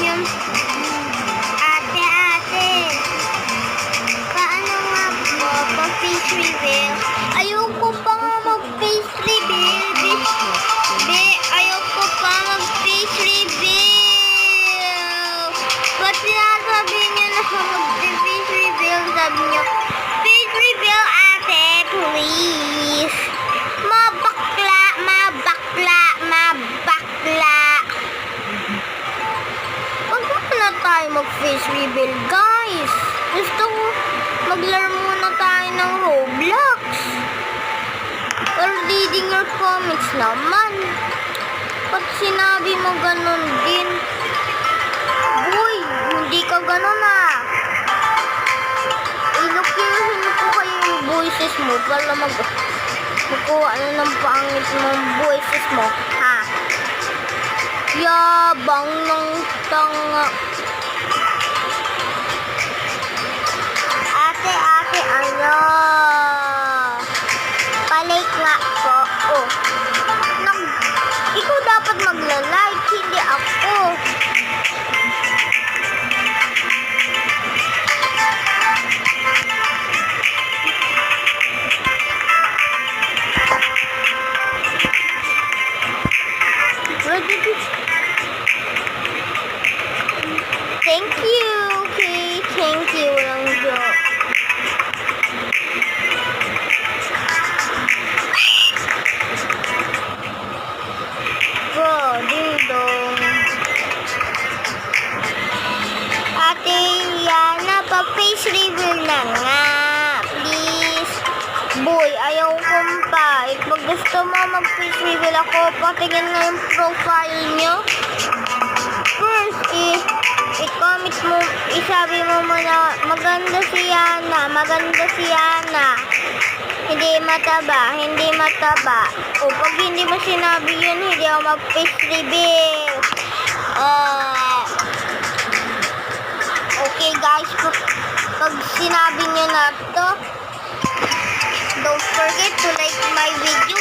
yung ate, paano nga po pa-face reveal? Ayoko pa nga mag-face reveal. Ayoko pa mag-face reveal. Ba't sinasabi niyo na mag-face reveal? Sabi niyo, face reveal ate, please. Mabakla. Huwag na tayo mag-face reveal, guys. Gusto ko maglaro muna tayo ng Roblox. Or reading your comments naman. Ba't sinabi mo ganun din? Uy, hindi ka ganun ah. Ilukihin ko kayo yung voices mo para magkuha na ng pangit mong voices mo, ha? Yabang ng tanga. Ate, ano? Palike nga po. Oh. Ikaw dapat magla-like, hindi ako. Thank you, okay? Thank you, walang joke. Bro, ding-dong. Ate Yana, pa-face reveal na nga. Please. Boy, ayaw kong pa. Pag gusto mo mag-face reveal ako, patingin nga yung profile nyo. First, i-comment mo, isabi mo muna, maganda si Yana. Hindi mataba. O, pag hindi mo sinabi yun, hindi ako mag-face reveal. Okay guys, pag sinabi nyo na to, don't forget to like my video,